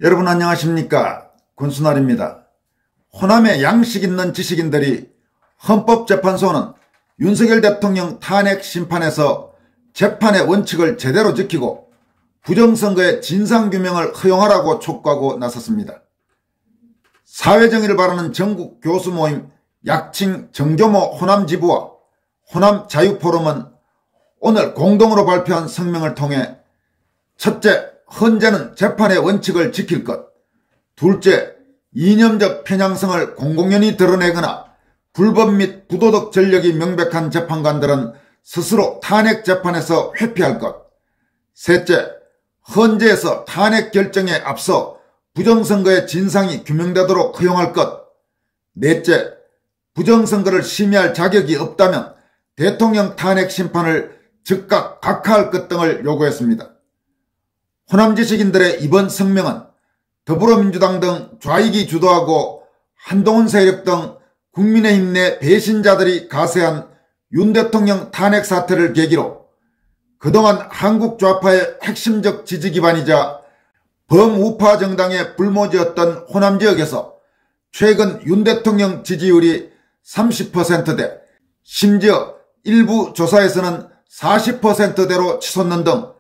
여러분 안녕하십니까? 군수날입니다. 호남의 양식 있는 지식인들이 헌법재판소는 윤석열 대통령 탄핵 심판에서 재판의 원칙을 제대로 지키고 부정선거의 진상규명을 허용하라고 촉구하고 나섰습니다. 사회정의를 바라는 전국 교수 모임 약칭 정교모 호남지부와 호남자유포럼은 오늘 공동으로 발표한 성명을 통해 첫째, 헌재는 재판의 원칙을 지킬 것. 둘째, 이념적 편향성을 공공연히 드러내거나 불법 및 부도덕 전력이 명백한 재판관들은 스스로 탄핵 재판에서 회피할 것. 셋째, 헌재에서 탄핵 결정에 앞서 부정선거의 진상이 규명되도록 허용할 것. 넷째, 부정선거를 심의할 자격이 없다면 대통령 탄핵 심판을 즉각 각하할 것 등을 요구했습니다. 호남 지식인들의 이번 성명은 더불어민주당 등 좌익이 주도하고 한동훈 세력 등 국민의힘 내 배신자들이 가세한 윤 대통령 탄핵 사태를 계기로 그동안 한국 좌파의 핵심적 지지 기반이자 범우파 정당의 불모지였던 호남 지역에서 최근 윤 대통령 지지율이 30%대, 심지어 일부 조사에서는 40%대로 치솟는 등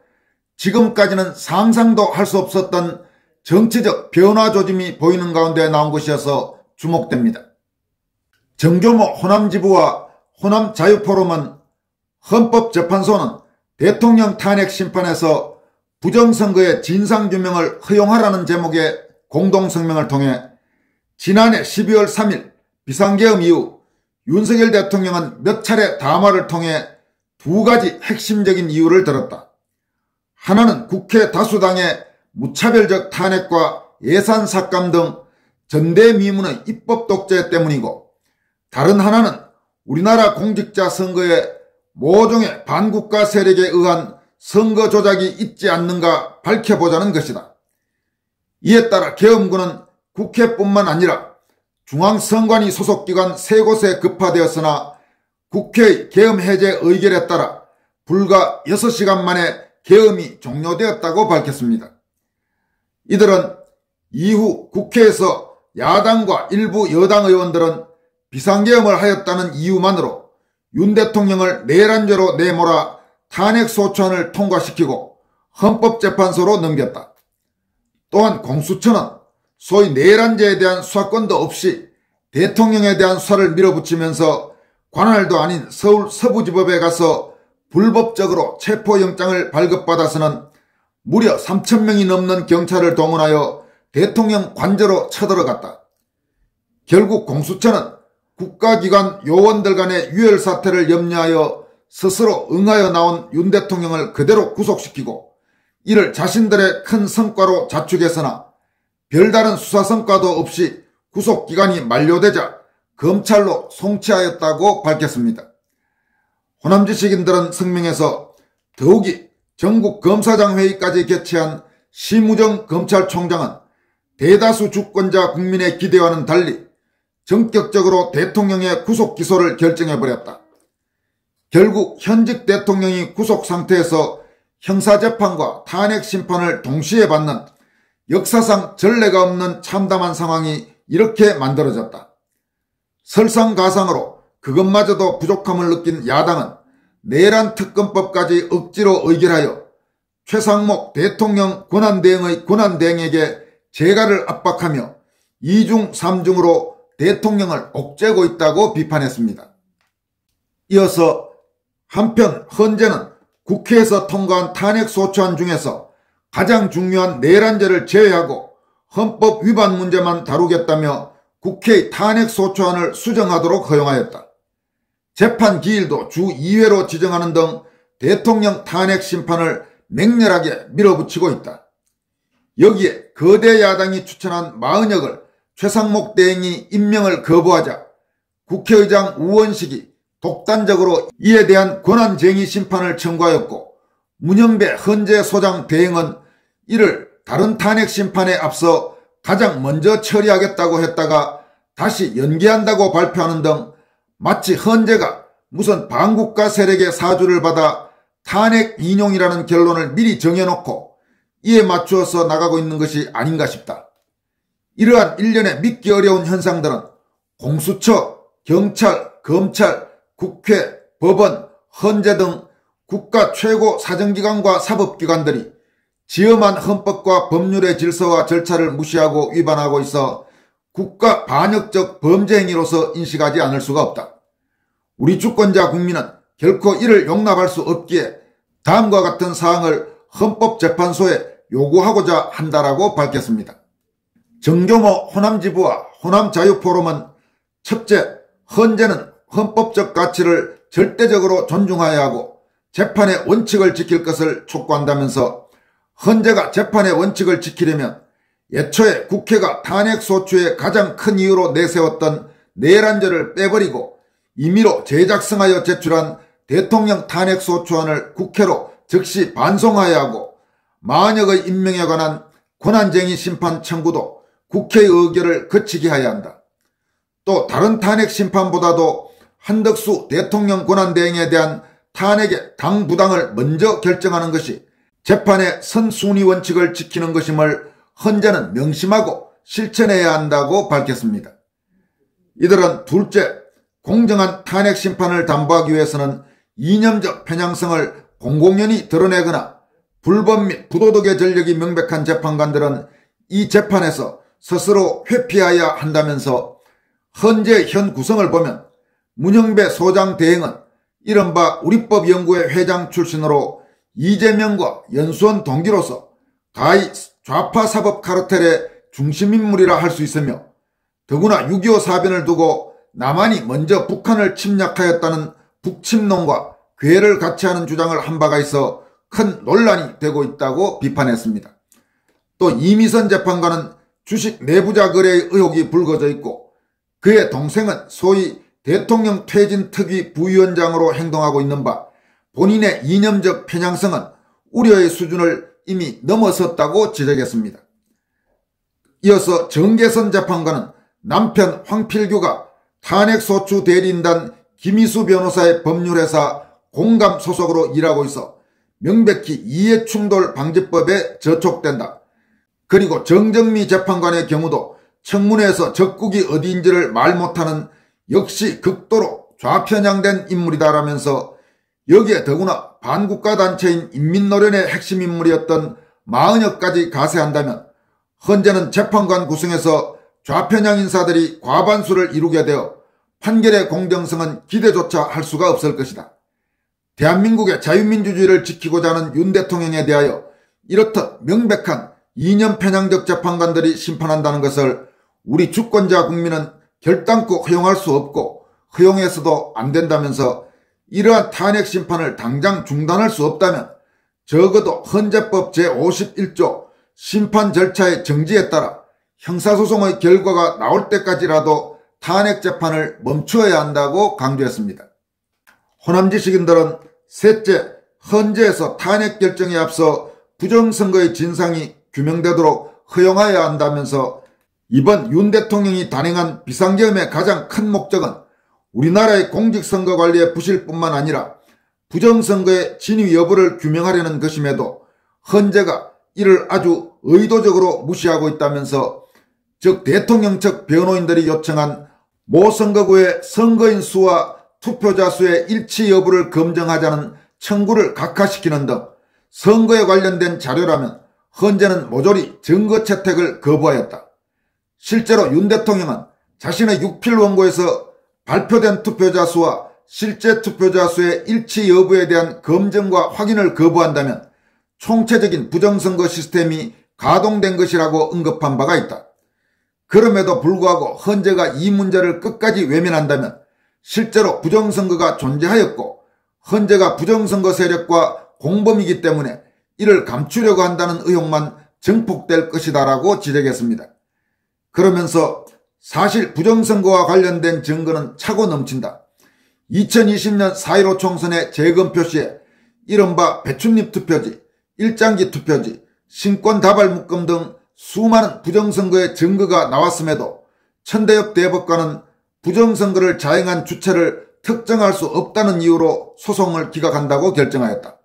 지금까지는 상상도 할 수 없었던 정치적 변화 조짐이 보이는 가운데 나온 것이어서 주목됩니다. 정교모 호남지부와 호남자유포럼은 헌법재판소는 대통령 탄핵 심판에서 부정선거의 진상규명을 허용하라는 제목의 공동성명을 통해 지난해 12월 3일 비상계엄 이후 윤석열 대통령은 몇 차례 담화를 통해 두 가지 핵심적인 이유를 들었다. 하나는 국회 다수당의 무차별적 탄핵과 예산 삭감 등 전대미문의 입법 독재 때문이고, 다른 하나는 우리나라 공직자 선거에 모종의 반국가 세력에 의한 선거 조작이 있지 않는가 밝혀보자는 것이다. 이에 따라 계엄군은 국회뿐만 아니라 중앙선관위 소속기관 세 곳에 급파되었으나 국회의 계엄 해제 의결에 따라 불과 6시간 만에 계엄이 종료되었다고 밝혔습니다. 이들은 이후 국회에서 야당과 일부 여당 의원들은 비상계엄을 하였다는 이유만으로 윤 대통령을 내란죄로 내몰아 탄핵소추안을 통과시키고 헌법재판소로 넘겼다. 또한 공수처는 소위 내란죄에 대한 수사권도 없이 대통령에 대한 수사를 밀어붙이면서 관할도 아닌 서울 서부지법에 가서 불법적으로 체포영장을 발급받아서는 무려 3,000명이 넘는 경찰을 동원하여 대통령 관저로 쳐들어갔다. 결국 공수처는 국가기관 요원들 간의 유혈사태를 염려하여 스스로 응하여 나온 윤 대통령을 그대로 구속시키고 이를 자신들의 큰 성과로 자축했으나 별다른 수사 성과도 없이 구속기간이 만료되자 검찰로 송치하였다고 밝혔습니다. 호남지식인들은 성명에서 더욱이 전국검사장 회의까지 개최한 심우정 검찰총장은 대다수 주권자 국민의 기대와는 달리 전격적으로 대통령의 구속기소를 결정해버렸다. 결국 현직 대통령이 구속 상태에서 형사재판과 탄핵심판을 동시에 받는 역사상 전례가 없는 참담한 상황이 이렇게 만들어졌다. 설상가상으로 그것마저도 부족함을 느낀 야당은 내란특검법까지 억지로 의결하여 최상목 대통령 권한대행의 권한대행에게 재가를 압박하며 2중 3중으로 대통령을 옥죄고 있다고 비판했습니다. 이어서 한편 헌재는 국회에서 통과한 탄핵소추안 중에서 가장 중요한 내란죄를 제외하고 헌법 위반 문제만 다루겠다며 국회의 탄핵소추안을 수정하도록 허용하였다. 재판 기일도 주 2회로 지정하는 등 대통령 탄핵 심판을 맹렬하게 밀어붙이고 있다. 여기에 거대 야당이 추천한 마은혁을 최상목 대행이 임명을 거부하자 국회의장 우원식이 독단적으로 이에 대한 권한쟁의 심판을 청구하였고, 문영배 헌재 소장 대행은 이를 다른 탄핵 심판에 앞서 가장 먼저 처리하겠다고 했다가 다시 연기한다고 발표하는 등 마치 헌재가 무슨 반국가 세력의 사주를 받아 탄핵 인용이라는 결론을 미리 정해놓고 이에 맞추어서 나가고 있는 것이 아닌가 싶다. 이러한 일련의 믿기 어려운 현상들은 공수처, 경찰, 검찰, 국회, 법원, 헌재 등 국가 최고 사정기관과 사법기관들이 지엄한 헌법과 법률의 질서와 절차를 무시하고 위반하고 있어 국가 반역적 범죄 행위로서 인식하지 않을 수가 없다. 우리 주권자 국민은 결코 이를 용납할 수 없기에 다음과 같은 사항을 헌법재판소에 요구하고자 한다라고 밝혔습니다. 정교모 호남지부와 호남자유포럼은 첫째, 헌재는 헌법적 가치를 절대적으로 존중해야 하고 재판의 원칙을 지킬 것을 촉구한다면서 헌재가 재판의 원칙을 지키려면 애초에 국회가 탄핵소추의 가장 큰 이유로 내세웠던 내란죄를 빼버리고 임의로 제작성하여 제출한 대통령 탄핵소추안을 국회로 즉시 반송하여야 하고 만역의 임명에 관한 권한쟁의 심판 청구도 국회의 의결을 거치게 해야 한다. 또 다른 탄핵 심판보다도 한덕수 대통령 권한대행에 대한 탄핵의 당부당을 먼저 결정하는 것이 재판의 선순위 원칙을 지키는 것임을 헌재는 명심하고 실천해야 한다고 밝혔습니다. 이들은 둘째, 공정한 탄핵 심판을 담보하기 위해서는 이념적 편향성을 공공연히 드러내거나 불법 및 부도덕의 전력이 명백한 재판관들은 이 재판에서 스스로 회피해야 한다면서 헌재 현 구성을 보면 문형배 소장 대행은 이른바 우리법연구회 회장 출신으로 이재명과 연수원 동기로서 가히 좌파 사법 카르텔의 중심인물이라 할 수 있으며 더구나 6.25 사변을 두고 남한이 먼저 북한을 침략하였다는 북침론과 괴를 같이 하는 주장을 한 바가 있어 큰 논란이 되고 있다고 비판했습니다. 또 이미선 재판관은 주식 내부자 거래의 의혹이 불거져 있고 그의 동생은 소위 대통령 퇴진 특위 부위원장으로 행동하고 있는 바 본인의 이념적 편향성은 우려의 수준을 이미 넘어섰다고 지적했습니다. 이어서 정계선 재판관은 남편 황필규가 탄핵소추 대리인단 김희수 변호사의 법률회사 공감 소속으로 일하고 있어 명백히 이해충돌 방지법에 저촉된다. 그리고 정정미 재판관의 경우도 청문회에서 적국이 어디인지를 말 못하는 역시 극도로 좌편향된 인물이다라면서 여기에 더구나 반국가 단체인 인민노련의 핵심 인물이었던 마은혁까지 가세한다면 헌재는 재판관 구성에서 좌편향 인사들이 과반수를 이루게 되어 판결의 공정성은 기대조차 할 수가 없을 것이다. 대한민국의 자유민주주의를 지키고자 하는 윤 대통령에 대하여 이렇듯 명백한 이념 편향적 재판관들이 심판한다는 것을 우리 주권자 국민은 결단코 허용할 수 없고 허용해서도 안 된다면서 이러한 탄핵 심판을 당장 중단할 수 없다면 적어도 헌재법 제51조 심판 절차의 정지에 따라 형사소송의 결과가 나올 때까지라도 탄핵 재판을 멈추어야 한다고 강조했습니다. 호남 지식인들은 셋째, 헌재에서 탄핵 결정에 앞서 부정선거의 진상이 규명되도록 허용하여야 한다면서 이번 윤 대통령이 단행한 비상계엄의 가장 큰 목적은 우리나라의 공직선거 관리의 부실뿐만 아니라 부정선거의 진위 여부를 규명하려는 것임에도 헌재가 이를 아주 의도적으로 무시하고 있다면서 즉 대통령 측 변호인들이 요청한 모 선거구의 선거인 수와 투표자 수의 일치 여부를 검증하자는 청구를 각하시키는 등 선거에 관련된 자료라면 헌재는 모조리 증거 채택을 거부하였다. 실제로 윤 대통령은 자신의 6필 원고에서 발표된 투표자 수와 실제 투표자 수의 일치 여부에 대한 검증과 확인을 거부한다면 총체적인 부정선거 시스템이 가동된 것이라고 언급한 바가 있다. 그럼에도 불구하고 헌재가 이 문제를 끝까지 외면한다면 실제로 부정선거가 존재하였고 헌재가 부정선거 세력과 공범이기 때문에 이를 감추려고 한다는 의혹만 증폭될 것이다라고 지적했습니다. 그러면서 사실 부정선거와 관련된 증거는 차고 넘친다. 2020년 4.15 총선의 재검표 시에 이른바 배춧잎 투표지, 일장기 투표지, 신권다발묶음 등 수많은 부정선거의 증거가 나왔음에도 천대엽 대법관은 부정선거를 자행한 주체를 특정할 수 없다는 이유로 소송을 기각한다고 결정하였다.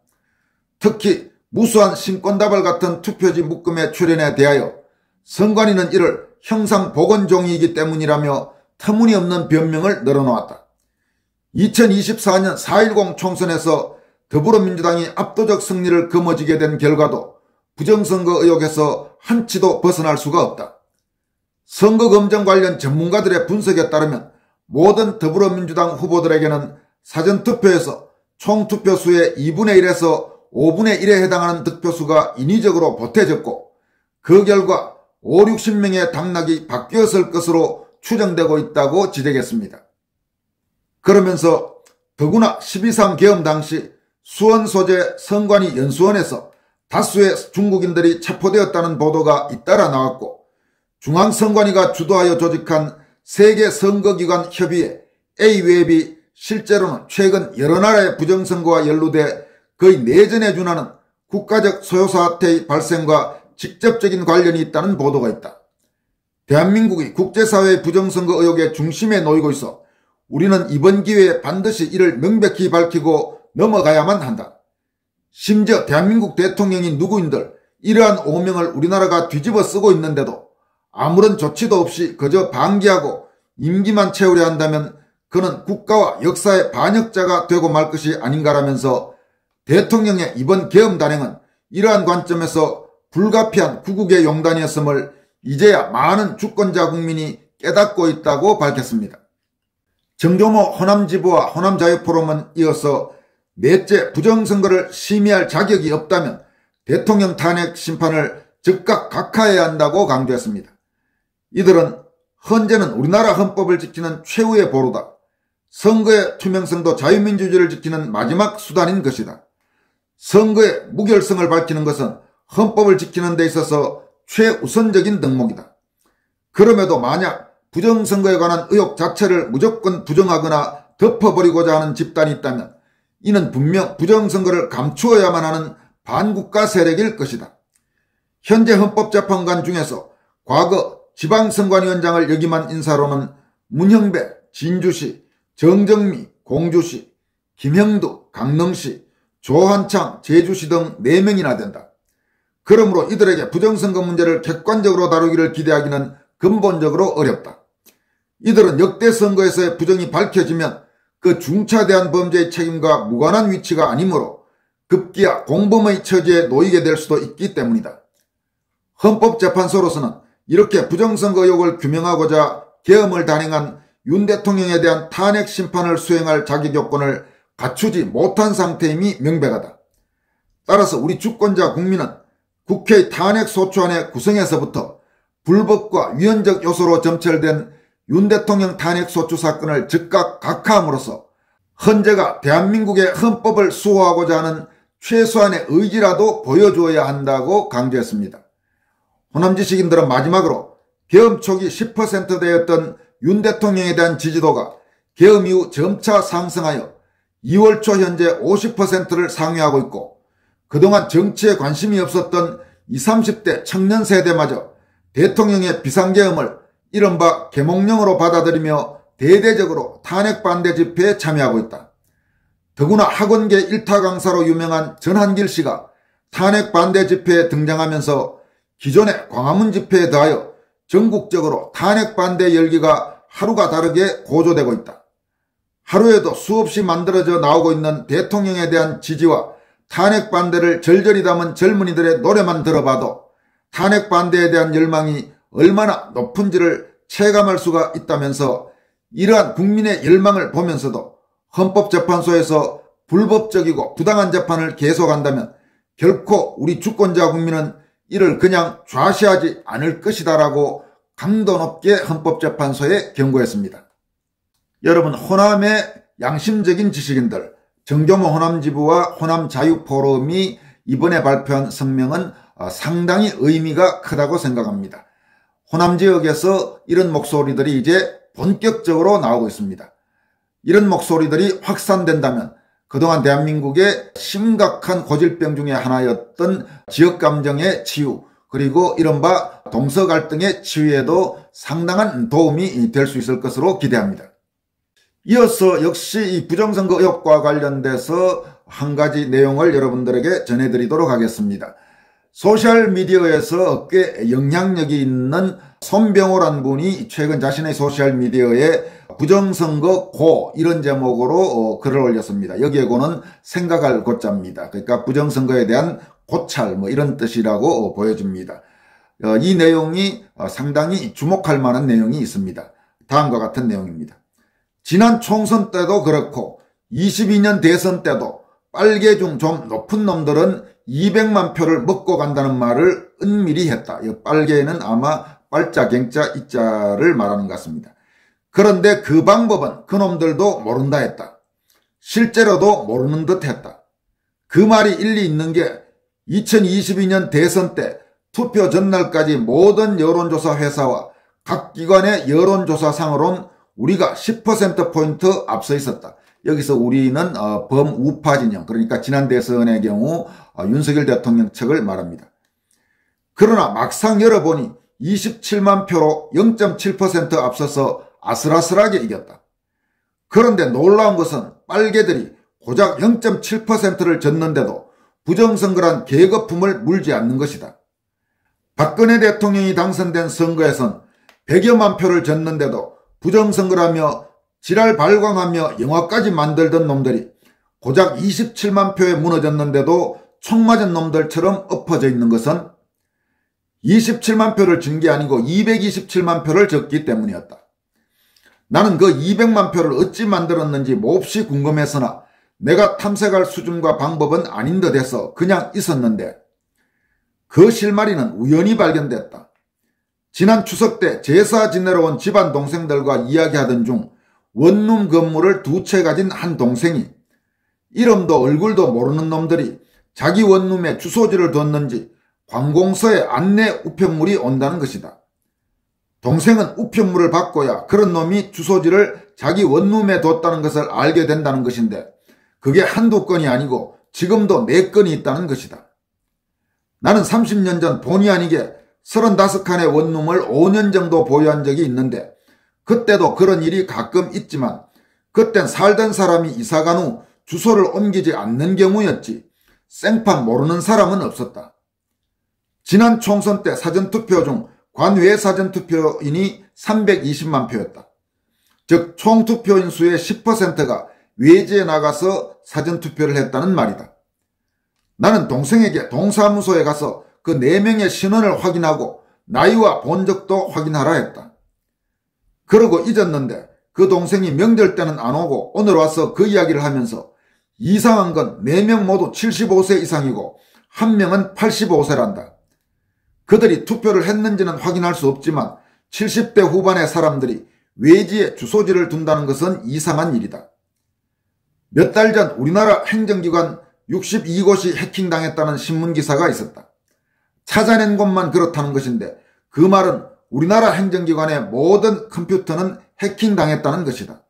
특히 무수한 신권다발 같은 투표지 묶음의 출연에 대하여 선관위는 이를 형상보건종이이기 때문이라며 터무니없는 변명을 늘어놓았다. 2024년 4.10 총선에서 더불어민주당이 압도적 승리를 거머쥐게 된 결과도 부정선거 의혹에서 한치도 벗어날 수가 없다. 선거검증 관련 전문가들의 분석에 따르면 모든 더불어민주당 후보들에게는 사전투표에서 총투표수의 2분의 1에서 5분의 1에 해당하는 득표수가 인위적으로 보태졌고 그 결과 5, 60명의 당락이 바뀌었을 것으로 추정되고 있다고 지적했습니다. 그러면서 더구나 12.3 계엄 당시 수원 소재 선관위 연수원에서 다수의 중국인들이 체포되었다는 보도가 잇따라 나왔고 중앙선관위가 주도하여 조직한 세계선거기관 협의회 A웹이 실제로는 최근 여러 나라의 부정선거와 연루돼 거의 내전에 준하는 국가적 소요사태의 발생과 직접적인 관련이 있다는 보도가 있다. 대한민국이 국제사회의 부정선거 의혹의 중심에 놓이고 있어 우리는 이번 기회에 반드시 이를 명백히 밝히고 넘어가야만 한다. 심지어 대한민국 대통령이 누구인들 이러한 오명을 우리나라가 뒤집어 쓰고 있는데도 아무런 조치도 없이 그저 방기하고 임기만 채우려 한다면 그는 국가와 역사의 반역자가 되고 말 것이 아닌가라면서 대통령의 이번 계엄 단행은 이러한 관점에서 불가피한 구국의 용단이었음을 이제야 많은 주권자 국민이 깨닫고 있다고 밝혔습니다. 정조모 호남지부와 호남자유포럼은 이어서 넷째 부정선거를 심의할 자격이 없다면 대통령 탄핵 심판을 즉각 각하해야 한다고 강조했습니다. 이들은 헌재는 우리나라 헌법을 지키는 최후의 보루다. 선거의 투명성도 자유민주주의를 지키는 마지막 수단인 것이다. 선거의 무결성을 밝히는 것은 헌법을 지키는 데 있어서 최우선적인 덕목이다. 그럼에도 만약 부정선거에 관한 의혹 자체를 무조건 부정하거나 덮어버리고자 하는 집단이 있다면 이는 분명 부정선거를 감추어야만 하는 반국가 세력일 것이다. 현재 헌법재판관 중에서 과거 지방선관위원장을 역임한 인사로는 문형배, 진주시, 정정미, 공주시, 김형두, 강릉시, 조한창, 제주시 등 4명이나 된다. 그러므로 이들에게 부정선거 문제를 객관적으로 다루기를 기대하기는 근본적으로 어렵다. 이들은 역대 선거에서의 부정이 밝혀지면 그 중차대한 범죄의 책임과 무관한 위치가 아니므로 급기야 공범의 처지에 놓이게 될 수도 있기 때문이다. 헌법재판소로서는 이렇게 부정선거 의혹을 규명하고자 계엄을 단행한 윤 대통령에 대한 탄핵 심판을 수행할 자격 요건을 갖추지 못한 상태임이 명백하다. 따라서 우리 주권자 국민은 국회의 탄핵 소추안의 구성에서부터 불법과 위헌적 요소로 점철된 윤 대통령 탄핵 소추 사건을 즉각 각하함으로써 헌재가 대한민국의 헌법을 수호하고자 하는 최소한의 의지라도 보여주어야 한다고 강조했습니다. 호남지식인들은 마지막으로 계엄 초기 10%대였던 윤 대통령에 대한 지지도가 계엄 이후 점차 상승하여 2월 초 현재 50%를 상회하고 있고 그동안 정치에 관심이 없었던 20, 30대 청년 세대마저 대통령의 비상계엄을 이른바 계몽령으로 받아들이며 대대적으로 탄핵 반대 집회에 참여하고 있다. 더구나 학원계 일타 강사로 유명한 전한길 씨가 탄핵 반대 집회에 등장하면서 기존의 광화문 집회에 더하여 전국적으로 탄핵 반대 열기가 하루가 다르게 고조되고 있다. 하루에도 수없이 만들어져 나오고 있는 대통령에 대한 지지와 탄핵 반대를 절절히 담은 젊은이들의 노래만 들어봐도 탄핵 반대에 대한 열망이 얼마나 높은지를 체감할 수가 있다면서 이러한 국민의 열망을 보면서도 헌법재판소에서 불법적이고 부당한 재판을 계속한다면 결코 우리 주권자 국민은 이를 그냥 좌시하지 않을 것이다라고 강도 높게 헌법재판소에 경고했습니다. 여러분, 호남의 양심적인 지식인들, 정조모 호남지부와 호남자유포럼이 이번에 발표한 성명은 상당히 의미가 크다고 생각합니다. 호남 지역에서 이런 목소리들이 이제 본격적으로 나오고 있습니다. 이런 목소리들이 확산된다면 그동안 대한민국의 심각한 고질병 중에 하나였던 지역감정의 치유, 그리고 이른바 동서갈등의 치유에도 상당한 도움이 될 수 있을 것으로 기대합니다. 이어서 역시 이 부정선거 의혹과 관련돼서 한 가지 내용을 여러분들에게 전해드리도록 하겠습니다. 소셜미디어에서 꽤 영향력이 있는 손병호란 분이 최근 자신의 소셜미디어에 부정선거 고 이런 제목으로 글을 올렸습니다. 여기에 고는 생각할 고자입니다. 그러니까 부정선거에 대한 고찰 이런 뜻이라고 보여집니다. 이 내용이 상당히 주목할 만한 내용이 있습니다. 다음과 같은 내용입니다. 지난 총선 때도 그렇고 22년 대선 때도 빨개 중 좀 높은 놈들은 200만 표를 먹고 간다는 말을 은밀히 했다. 이 빨개는 아마 빨자, 갱자, 이자를 말하는 것 같습니다. 그런데 그 방법은 그놈들도 모른다 했다. 실제로도 모르는 듯 했다. 그 말이 일리 있는 게 2022년 대선 때 투표 전날까지 모든 여론조사 회사와 각 기관의 여론조사상으로는 우리가 10%포인트 앞서 있었다. 여기서 우리는 범우파 진영, 그러니까 지난 대선의 경우 윤석열 대통령 측을 말합니다. 그러나 막상 열어보니 27만 표로 0.7% 앞서서 아슬아슬하게 이겼다. 그런데 놀라운 것은 빨개들이 고작 0.7%를 졌는데도 부정선거란 계급품을 물지 않는 것이다. 박근혜 대통령이 당선된 선거에선 100여만 표를 졌는데도 부정선거라며 지랄 발광하며 영화까지 만들던 놈들이 고작 27만 표에 무너졌는데도 총 맞은 놈들처럼 엎어져 있는 것은 27만 표를 진 게 아니고 227만 표를 졌기 때문이었다. 나는 그 200만 표를 어찌 만들었는지 몹시 궁금했으나 내가 탐색할 수준과 방법은 아닌 듯 해서 그냥 있었는데 그 실마리는 우연히 발견됐다. 지난 추석 때 제사 지내러 온 집안 동생들과 이야기하던 중 원룸 건물을 2채 가진 한 동생이 이름도 얼굴도 모르는 놈들이 자기 원룸에 주소지를 뒀는지 관공서에 안내 우편물이 온다는 것이다. 동생은 우편물을 받고야 그런 놈이 주소지를 자기 원룸에 뒀다는 것을 알게 된다는 것인데 그게 한두 건이 아니고 지금도 4건이 있다는 것이다. 나는 30년 전 본의 아니게 35칸의 원룸을 5년 정도 보유한 적이 있는데 그때도 그런 일이 가끔 있지만 그땐 살던 사람이 이사간 후 주소를 옮기지 않는 경우였지 생판 모르는 사람은 없었다. 지난 총선 때 사전투표 중 관외 사전투표인이 320만 표였다. 즉 총투표인 수의 10%가 외지에 나가서 사전투표를 했다는 말이다. 나는 동생에게 동사무소에 가서 그 4명의 신원을 확인하고 나이와 본적도 확인하라 했다. 그러고 잊었는데 그 동생이 명절 때는 안 오고 오늘 와서 그 이야기를 하면서 이상한 건 4명 모두 75세 이상이고 1명은 85세란다. 그들이 투표를 했는지는 확인할 수 없지만 70대 후반의 사람들이 외지에 주소지를 둔다는 것은 이상한 일이다. 몇 달 전 우리나라 행정기관 62곳이 해킹당했다는 신문기사가 있었다. 찾아낸 곳만 그렇다는 것인데 그 말은 우리나라 행정기관의 모든 컴퓨터는 해킹당했다는 것이다.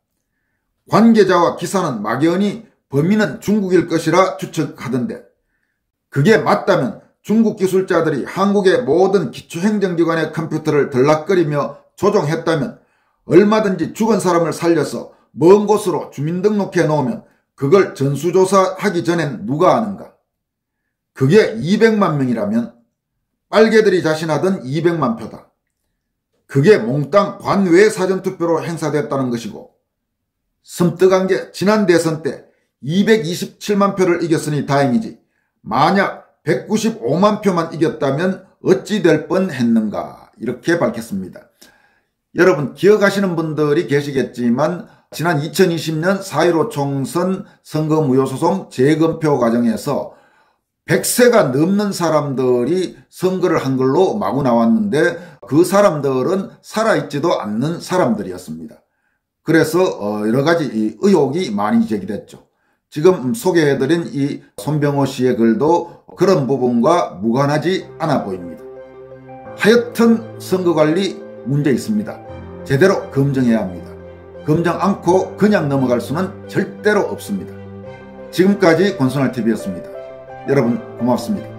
관계자와 기사는 막연히 범인은 중국일 것이라 추측하던데 그게 맞다면 중국 기술자들이 한국의 모든 기초행정기관의 컴퓨터를 들락거리며 조종했다면 얼마든지 죽은 사람을 살려서 먼 곳으로 주민등록해 놓으면 그걸 전수조사하기 전엔 누가 아는가? 그게 200만 명이라면 빨개들이 자신하던 200만 표다. 그게 몽땅 관외 사전투표로 행사됐다는 것이고 섬뜩한 게 지난 대선 때 227만 표를 이겼으니 다행이지 만약 195만 표만 이겼다면 어찌 될 뻔했는가 이렇게 밝혔습니다. 여러분 기억하시는 분들이 계시겠지만 지난 2020년 4.15 총선 선거무효소송 재검표 과정에서 100세가 넘는 사람들이 선거를 한 걸로 마구 나왔는데 그 사람들은 살아있지도 않는 사람들이었습니다. 그래서 여러 가지 의혹이 많이 제기됐죠. 지금 소개해드린 이 손병호 씨의 글도 그런 부분과 무관하지 않아 보입니다. 하여튼 선거관리 문제 있습니다. 제대로 검증해야 합니다. 검증 않고 그냥 넘어갈 수는 절대로 없습니다. 지금까지 권순할TV였습니다. 여러분 고맙습니다.